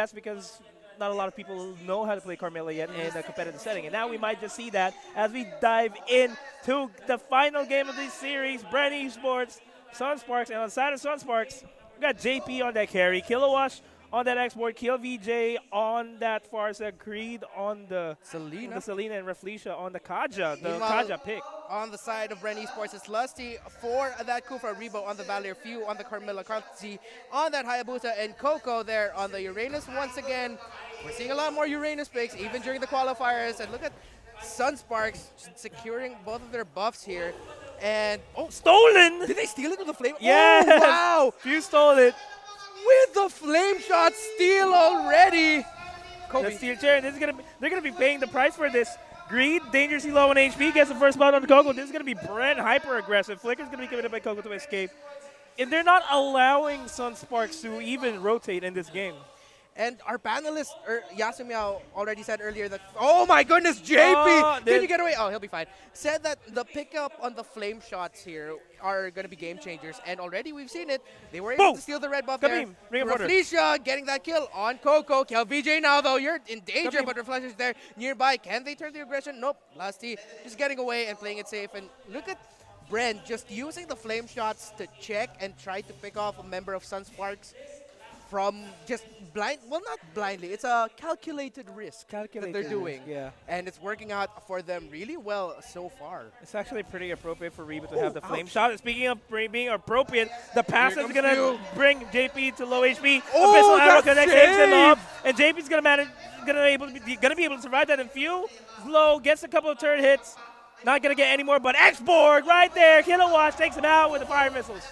That's because not a lot of people know how to play Carmilla yet in a competitive setting. And now we might just see that as we dive into the final game of this series, Bren Esports, Sunsparks, and on the side of Sunsparks, we got JP on that carry, Kilowash on that export, Kill VJ on that far side, Creed on the Selena, and Reflecia on the Kaja, Kaja pick. On the side of Bren Esports, it's Lusty for that Kufa, Rebo on the Valier, Few on the Carmilla, Kartzi on that Hayabusa, and Coco there on the Uranus once again. We're seeing a lot more Uranus picks, even during the qualifiers. And look at Sunsparks securing both of their buffs here. And, stolen! Did they steal it with the flame? Yes! Oh, wow! Few stole it. With the flame shot steal already. Kobe. Steel chair. They're gonna be paying the price for this. Greed, dangerously low on HP, gets the first blood on Coco. This is gonna be Bren hyper aggressive. Flicker's gonna be given up by Coco to escape. And they're not allowing Sunsparks to even rotate in this game. And our panelist, Yasumiao, already said earlier that, oh my goodness, JP, can you get away? Oh, he'll be fine. Said that the pickup on the flame shots here are going to be game changers. And already we've seen it. They were able to steal the red buff there. Reflecia getting that kill on Coco. Kill VJ now, though. You're in danger, but Reflecia's there nearby. Can they turn the aggression? Nope. Lusty just getting away and playing it safe. And look at Bren just using the flame shots to check and try to pick off a member of Sunsparks from just not blindly. It's a calculated risk that they're doing. Yeah. And it's working out for them really well so far. It's actually pretty appropriate for Reba to have the flame shot. Speaking of being appropriate, the pass is going to bring JP to low HP. Abyssal Arrow connects, saves him off. And JP's going to be able to survive that. And Few, low, gets a couple of turret hits. Not going to get any more, but X-Borg right there. Kilowatt takes him out with the fire missiles.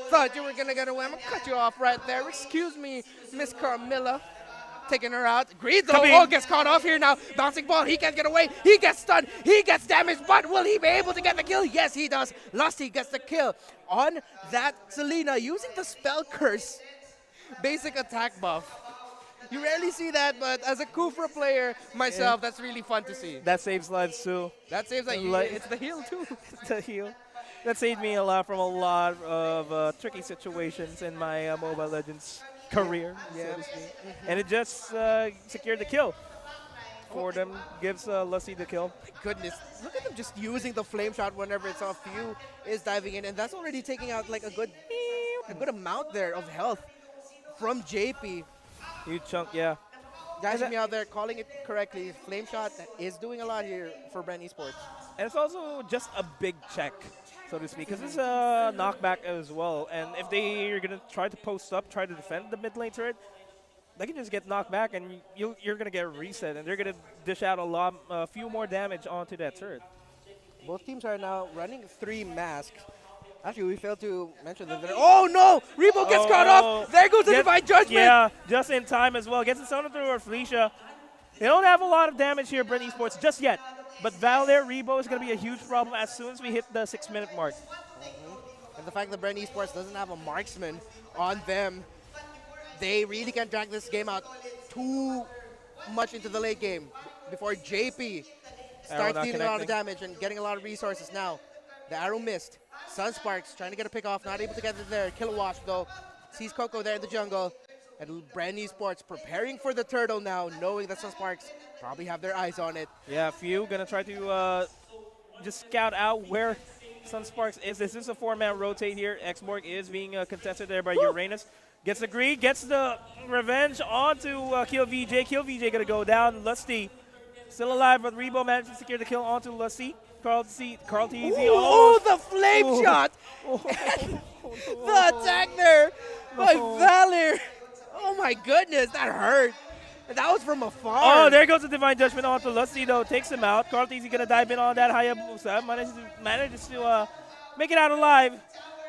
Thought you were going to get away. I'm going to cut you off right there. Excuse me, Miss Carmilla. Taking her out. Greed, though, gets caught off here now. Bouncing ball. He can't get away. He gets stunned. He gets damaged, but will he be able to get the kill? Yes, he does. Lusty gets the kill on that Selena using the spell curse. Basic attack buff. You rarely see that, but as a Kufra player myself, that's really fun to see. That saves lives, too. That saves lives. It's the heal, too. It's the heal. That saved me a lot from a lot of tricky situations in my Mobile Legends career, so to speak. And it just secured the kill for them, gives Lusty the kill. My goodness, look at them just using the flame shot whenever it's off. Few is diving in, and that's already taking out like a good amount there of health from JP. Huge chunk, yeah. Guys, me out there calling it correctly. Flame shot is doing a lot here for Bren Esports. And it's also just a big check, so to speak, because it's a knockback as well. And if they are going to try to post up, try to defend the mid lane turret, they can just get knocked back, and you're going to get reset, and they're going to dish out a few more damage onto that turret. Both teams are now running 3 masks. Actually, we failed to mention that they're... Oh, no! Rebo gets caught off! There goes the Divine Judgment! Yeah, just in time as well. Gets it summoned through Reflecia. They don't have a lot of damage here, Bren Esports, just yet. But Valor, Rebo is going to be a huge problem as soon as we hit the 6-minute mark. And the fact that Bren Esports doesn't have a marksman on them, they really can drag this game out too much into the late game before JP starts dealing a lot of damage and getting a lot of resources now. The arrow missed. Sunsparks trying to get a pick off, not able to get it there. Kilowatt, though, sees Coco there in the jungle. And Bren Esports preparing for the turtle now, knowing that Sunsparks probably have their eyes on it. Yeah, Few gonna try to just scout out where Sunsparks is. This is a 4-man rotate here. X-Borg is being contested there by Uranus. Gets the greed, gets the revenge onto Kill VJ. Kill VJ gonna go down. Lusty still alive, but Rebo managed to secure the kill onto Lusty. Carl T. Oh, the flame shot! The attack there by Valor. Oh my goodness, that hurt. And that was from afar. Oh, there goes the Divine Judgment onto Lusty, though. Takes him out. Carl T. gonna dive in on that Hayabusa. Manages to make it out alive.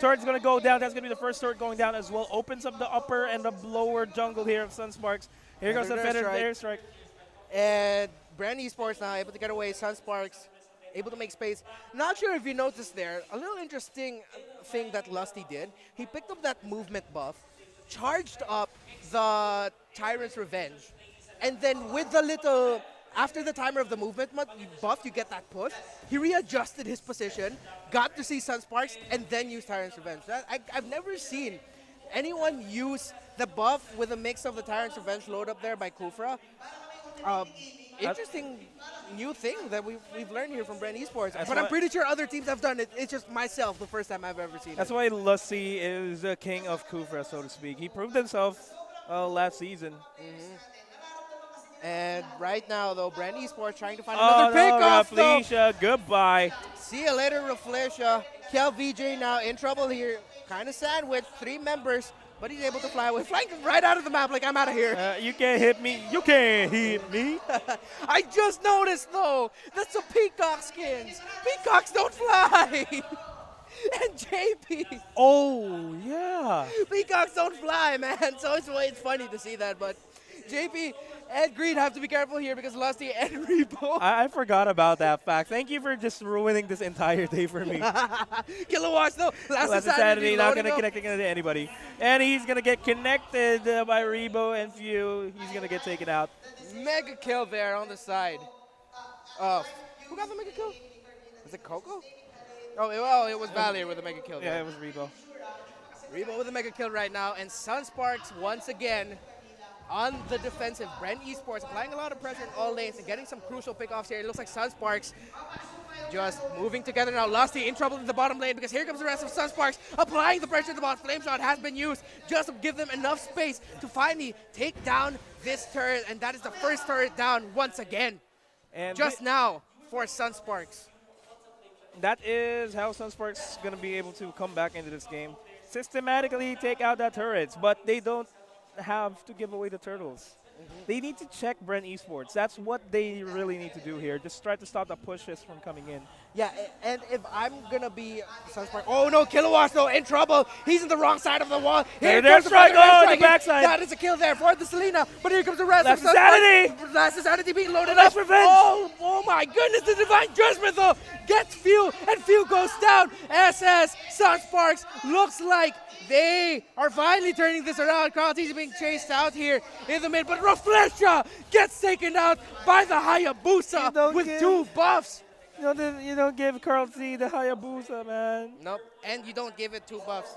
Turret's gonna go down. That's gonna be the first turret going down as well. Opens up the upper and the lower jungle here of Sunsparks. Here goes the Feather Airstrike. And Bren Esports now able to get away. Sunsparks able to make space. Not sure if you noticed there, a little interesting thing that Lusty did. He picked up that movement buff, charged up the Tyrant's Revenge, and then with the little, after the timer of the movement buff, you get that push. He readjusted his position, got to see Sunsparks, and then used Tyrant's Revenge. I've never seen anyone use the buff with a mix of the Tyrant's Revenge load up there by Kufra? Interesting new thing that we've learned here from Bren Esports. But I'm pretty sure other teams have done it. It's just myself, the first time I've ever seen it. That's why Lusty is the king of Kufra, so to speak. He proved himself last season. And right now, though, Bren Esports trying to find another pickoff. Raflesia, goodbye. See you later, Raflesia. KLVJ now in trouble here. Kind of sandwiched, 3 members, but he's able to fly away. Flying right out of the map like I'm out of here. You can't hit me. You can't hit me. I just noticed, though, that's the peacock skins. Peacocks don't fly. And JP. Oh, yeah. Peacocks don't fly, man. So it's funny to see that, but JP and Green have to be careful here because Lusty and Repo. I forgot about that fact. Thank you for just ruining this entire day for me. Kilowatts, though. Last Saturday, not going to connect to anybody. And he's going to get connected by Rebo and Few. He's going to get taken out. Mega kill there on the side. Who got the mega kill? Was it Coco? Oh, it was Valier with a mega kill there. Yeah, it was Rebo. Rebo with a mega kill right now. And Sunsparks once again on the defensive. Bren Esports applying a lot of pressure in all lanes and getting some crucial pickoffs here. It looks like Sunsparks just moving together now. Lusty in trouble in the bottom lane because here comes the rest of Sunsparks applying the pressure to the bot. Flame Shot has been used just to give them enough space to finally take down this turret, and that is the first turret down once again. And just now for Sunsparks. That is how Sunsparks is going to be able to come back into this game. Systematically take out that turrets, but they don't have to give away the turtles. They need to check Bren Esports. That's what they really need to do here. Just try to stop the pushes from coming in. Yeah, and if I'm going to be Sunspark, oh no, Kilowatts though, in trouble. He's in the wrong side of the wall. Here comes the backside. That is a kill there for the Selena, but here comes the rest of Sunspark. Last Insanity being loaded up. Revenge. Oh my goodness, the Divine Judgment though gets Few, and Few goes down. SS Sunsparks looks like they are finally turning this around. Carl's being chased out here in the mid, but Raflesia gets taken out by the Hayabusa with 2 buffs. You don't give Carl Z the Hayabusa, man. Nope, and you don't give it 2 buffs.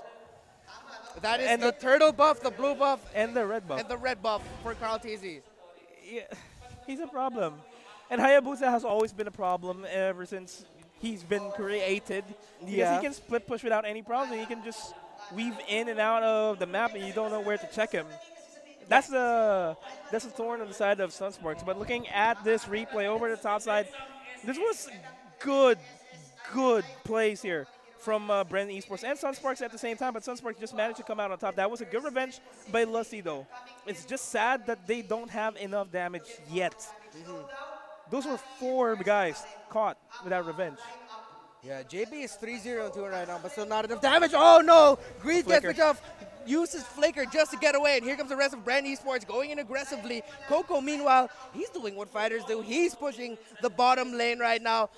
That is the turtle buff, the blue buff, and the red buff. And the red buff for Carl TZ. Yeah, he's a problem. And Hayabusa has always been a problem ever since he's been created. Because he can split push without any problem. He can just weave in and out of the map, and you don't know where to check him. That's a thorn on the side of Sunsparks. But looking at this replay over the top side, this was good plays here from Bren Esports and Sunsparks at the same time, but Sunsparks just managed to come out on top. That was a good revenge by Lusty, though. It's just sad that they don't have enough damage yet. Those were 4 guys caught without revenge. Yeah, JB is 3-0-2 right now, but still not enough damage. Oh no! Greed gets picked off. Uses Flicker just to get away, and here comes the rest of Bren Esports going in aggressively. Coco, meanwhile, he's doing what fighters do. He's pushing the bottom lane right now,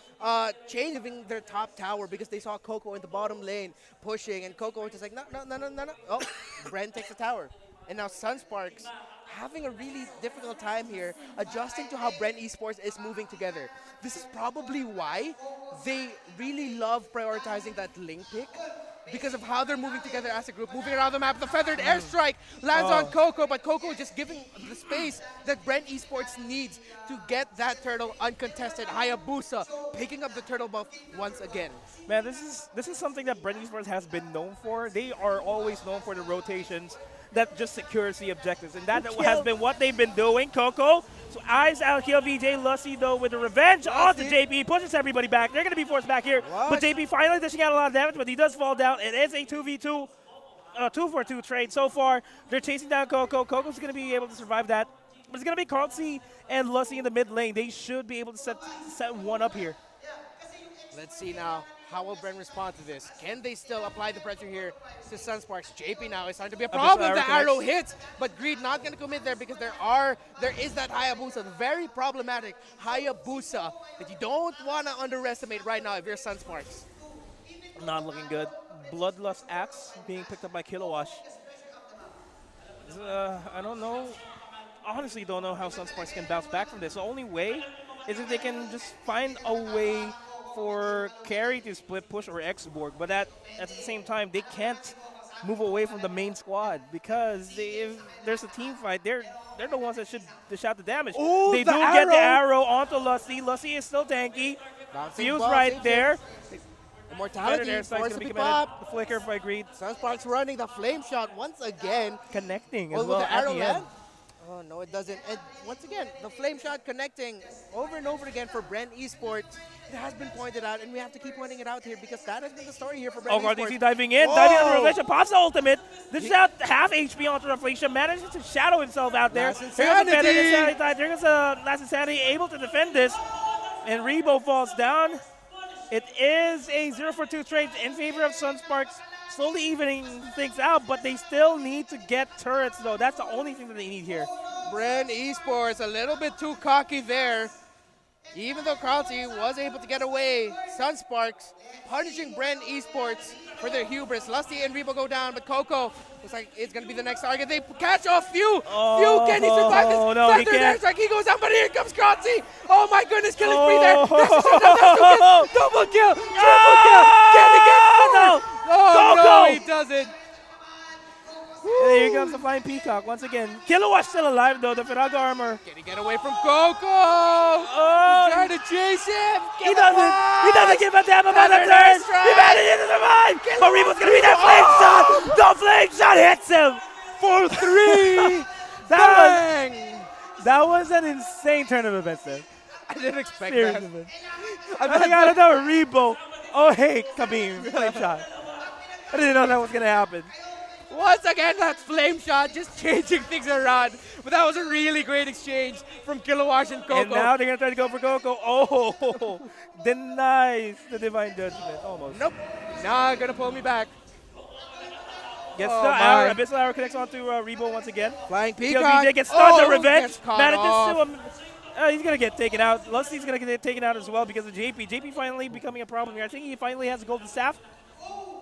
changing their top tower because they saw Coco in the bottom lane pushing, and Coco was just like, no. Oh, Bren takes the tower. And now Sunsparks having a really difficult time here adjusting to how Bren Esports is moving together. This is probably why they really love prioritizing that link pick, because of how they're moving together as a group, moving around the map. The feathered airstrike lands on Coco, but Coco just giving the space that Bren Esports needs to get that turtle uncontested. Hayabusa picking up the turtle buff once again. Man, this is something that Bren Esports has been known for. They are always known for the rotations that just secures the objectives, and that has been what they've been doing. Coco, so eyes out here. VJ Lusty though with the revenge onto JP, pushes everybody back. They're going to be forced back here, but JP finally dishing out a lot of damage, but he does fall down. It is a 2v2, 2-for-2 trade so far. They're chasing down Coco. Coco's going to be able to survive that, but it's going to be Carl C and Lusty in the mid lane. They should be able to set one up here. Let's see now. How will Bren respond to this? Can they still apply the pressure here to Sunsparks? JP now is starting to be a problem. The arrow hits, but Greed not going to commit there because there is that Hayabusa, the very problematic Hayabusa that you don't want to underestimate right now if you're Sunsparks. Not looking good. Bloodlust Axe being picked up by Kilowash. I don't know. Honestly, don't know how Sunsparks can bounce back from this. The only way is if they can just find a way for carry to split push or X-Borg, but at the same time, they can't move away from the main squad because if there's a team fight, they're the ones that should dish out the damage. Ooh, They the do get the arrow. arrow onto Lusty. Lusty is still tanky. Bouncing Fuse ball, right saves there. it. Immortality Air strike's forced gonna to be be committed. popped. The flicker by Greed. Sunsparks running the flame shot once again. Connecting Oh, as will well the at arrow the land? end. Oh, no, it doesn't. And once again, the flame shot connecting over and over again for Bren Esports. It has been pointed out, and we have to keep pointing it out here because that has been the story here for Bren Oh, Esports. RDC diving in, Whoa! diving on Reflection, pops the ultimate. This is out half HP onto Reflection, manages to shadow himself out there. Last Here goes the Feather, Insanity. Insanity dive. There goes Last Insanity, able to defend this. And Rebo falls down. It is a 0-for-2 trade in favor of Sunsparks, slowly evening things out, but they still need to get turrets, though. That's the only thing that they need here. Bren Esports a little bit too cocky there. Even though Carlty was able to get away, Sunsparks punishing Bren Esports for their hubris. Lusty and Rebo go down, but Coco looks like it's going to be the next target. They catch off Few. Few, can he survive this? No, he Feather can't. airstrike, he goes down, but here comes Carlty. Oh my goodness, killing spree there. That's a shutdown, that's 2 kills. Double kill, triple kill. Can he get 4? No. Oh Go, no, go. he doesn't. And there comes the Flying Peacock once again. Kilowatt still alive, though, the Firaga armor. Can he get away from Coco? Oh, Trying to chase him. He doesn't give a damn about the Feather turn. airstrike. He manages to survive. But Rebo's gonna be that flame shot. The flame shot hits him. For 3. That was an insane turn of events there. I didn't expect Seriously, that. man. I got another Rebo. Oh hey, Kabim, flame shot. I didn't know that was gonna happen. Once again, that flame shot just changing things around. But that was a really great exchange from Kilowatt and Coco. And now they're gonna try to go for Coco. Oh, denies the divine judgment almost. Nope, not gonna pull me back. Gets Oh, the my. arrow. Abyssal arrow connects onto Rebo once again. Flying PLBJ Peacock. gets stunned. The Oh, revenge gets caught manages off. to. He's gonna get taken out. Lusty's gonna get taken out as well because of JP. JP finally becoming a problem here. I think he finally has a golden staff.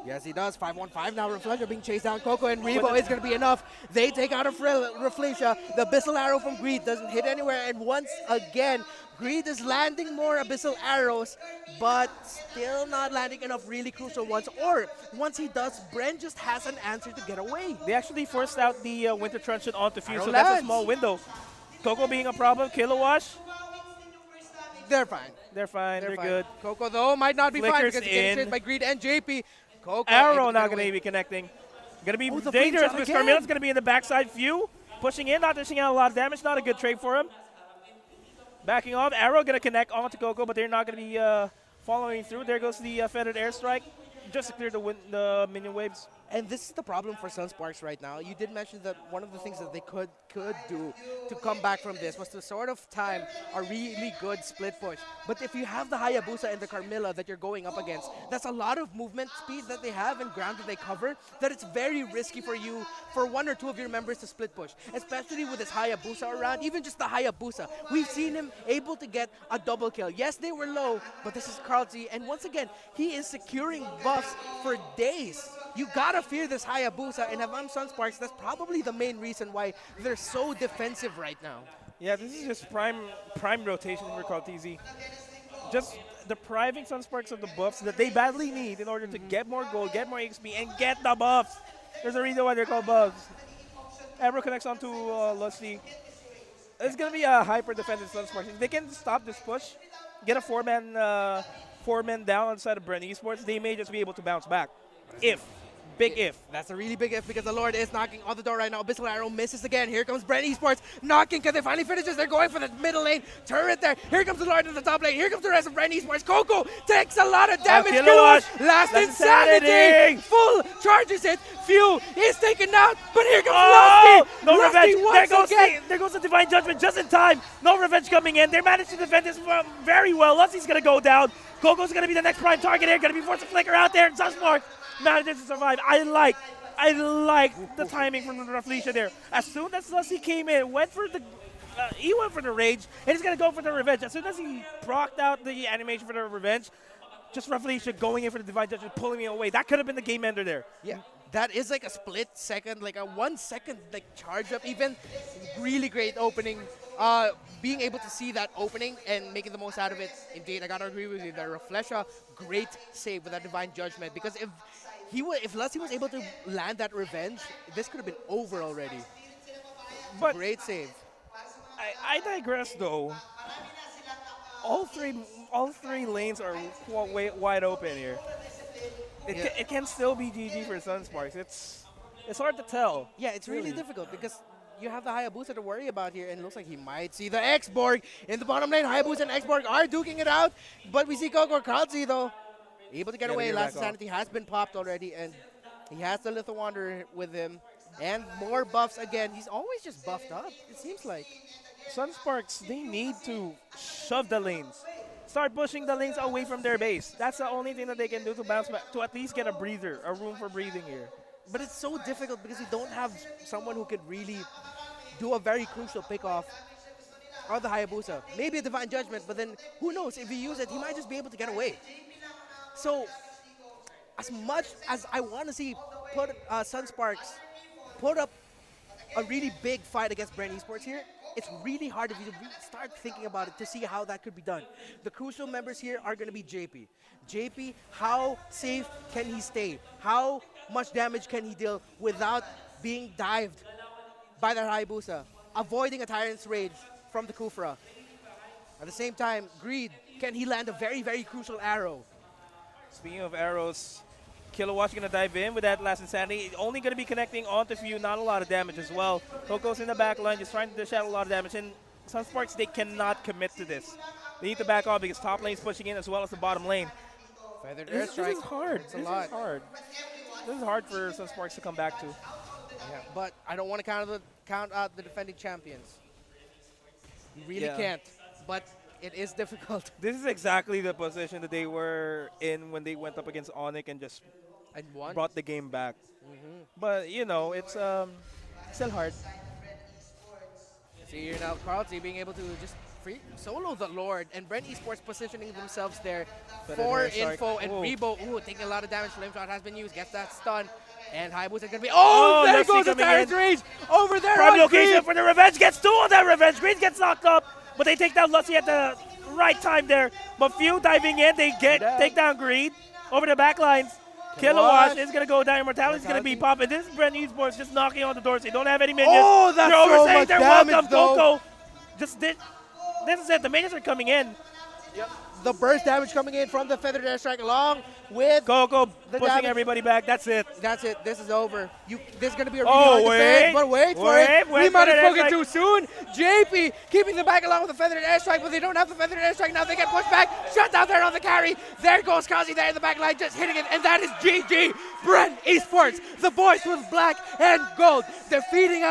Yes, he does. 5-1-5 now. Reflector being chased down. Coco and Rebo is going to be enough. They take out Reflecia. The Abyssal Arrow from Greed doesn't hit anywhere. And once again, Greed is landing more Abyssal Arrows, but still not landing enough really crucial ones. Or once he does, Bren just has an answer to get away. They actually forced out the Winter Truncheon onto Fuse, Arrow so that's a lands. small window. Coco being a problem. Kilowatt, They're fine. they're fine. They're good. Coco, though, might not be fine Flickers because he's getting in. chased by Greed and JP. Coco Arrow able to not get going away. to be connecting. Going to be Oh, the dangerous flame shot because again. Carmilla's going to be in the backside. Few pushing in, not dishing out a lot of damage. Not a good trade for him. Backing off. Arrow going to connect onto Coco, but they're not going to be following through. There goes the feathered airstrike just to clear the minion waves. And this is the problem for Sunsparks right now. You did mention that one of the things that they could do to come back from this was to sort of time a really good split push. But if you have the Hayabusa and the Carmilla that you're going up against, that's a lot of movement speed that they have and ground that they cover that it's very risky for you, for 1 or 2 of your members to split push. Especially with this Hayabusa around, even just the Hayabusa. We've seen him able to get a double kill. Yes, they were low, but this is Carlty. And once again, he is securing buffs for days. You gotta fear this Hayabusa, and if I'm Sunsparks, that's probably the main reason why they're so defensive right now. Yeah, this is just prime rotation for Cartesi. Just depriving Sunsparks of the buffs that they badly need in order to get more gold, get more XP, and get the buffs. There's a reason why they're called buffs. Arrow connects onto Lusty. It's going to be a hyper-defensive Sunsparks. If they can stop this push, get a four-man down inside of Bren Esports, they may just be able to bounce back. Big if. That's a really big if because the Lord is knocking on the door right now. Abyssal Arrow misses again. Here comes Bren Esports knocking because they finally finishes. They're going for the middle lane. Turret there. Here comes the Lord in the top lane. Here comes the rest of Bren Esports. Coco takes a lot of damage. Kilowatt. Last That's insanity. insanity. Full charges it. Few is taken out. But here comes Oh! Lusty. No Lusty revenge. once again. There goes the Divine Judgment just in time. No revenge coming in. They managed to defend this very well. Lusty's going to go down. Coco's going to be the next prime target here. Going to be forced to flicker out there. And Sunsparks manages to survive. I like the timing from the Reflecia there. As soon as Lusty came in, he went for the rage, and he's gonna go for the revenge. As soon as he procced out the animation for the revenge, just Reflecia going in for the Divine Judgment, pulling me away. That could have been the game ender there. Yeah, that is like a split second, like a 1 second like charge up even. Really great opening. Being able to see that opening and making the most out of it. Indeed, I gotta agree with you. The Reflecia, great save with that Divine Judgment because if if Lusty was able to land that revenge, this could have been over already. But Great save. I digress though. All three lanes are wide open here. It can still be GG for Sunsparks. It's hard to tell. Yeah, it's really difficult because you have the Hayabusa to worry about here, and it looks like he might see the X-Borg in the bottom lane. Hayabusa and X-Borg are duking it out, but we see Coco Kralzi, though, able to get away. Last Sanity has been popped already, and he has the Little Wanderer with him. And more buffs again. He's always just buffed up, it seems like. Sunsparks, they need to shove the lanes. Start pushing the lanes away from their base. That's the only thing that they can do to bounce back, to at least get a breather, a room for breathing here. But it's so difficult because you don't have someone who could really do a very crucial pickoff of the Hayabusa. Maybe a Divine Judgment, but then who knows? If he uses it, he might just be able to get away. So, as much as I want to see Sunsparks put up a really big fight against Bren Esports here, it's really hard if you start thinking about it to see how that could be done. The crucial members here are going to be JP. JP, how safe can he stay? How much damage can he deal without being dived by the Hayabusa, avoiding a Tyrant's Rage from the Kufra? At the same time, Greed, can he land a very, very crucial arrow? Speaking of arrows, Kilowatt's going to dive in with that last Insanity. Only going to be connecting onto Few, not a lot of damage as well. Coco's in the back line, just trying to dish out a lot of damage. And Sunsparks, they cannot commit to this. They need to back off because top lane's pushing in as well as the bottom lane. Feathered This is hard. It's a lot. This is hard for Sunsparks to come back to. Yeah, but I don't want to count out the defending champions. You really can't. But it is difficult. This is exactly the position that they were in when they went up against Onyx and just brought the game back. But, you know, it's still hard. See here now, Carlty being able to just solo the Lord, and Bren Esports positioning themselves there for info, and Rebo, taking a lot of damage. Flame Shot has been used, gets that stun, and Hayabusa is going to be, there goes the Tyrant's Rage over there. Prime location for the Revenge, gets two on that Revenge. Green gets knocked up, but they take down Lusty at the right time there. But Few diving in, they take down Greed over the back lines. Kilowatt is going to go down. Immortality is going to be popping. This is Bren Esports just knocking on the doors. They don't have any minions. Oh, that's so much damage, Coco. This is it. The minions are coming in. Yep. The burst damage coming in from the Feathered Airstrike along with Coco pushing everybody back. That's it. That's it. This is over. This is going to be a really hard defense, but wait for it. We might have spoken too soon. JP keeping them back along with the Feathered Airstrike, but they don't have the Feathered Airstrike now. They get pushed back. Shut down there on the carry. There goes Kazi there in the back line, just hitting it, and that is GG. Bren Esports, the boys with black and gold, defeating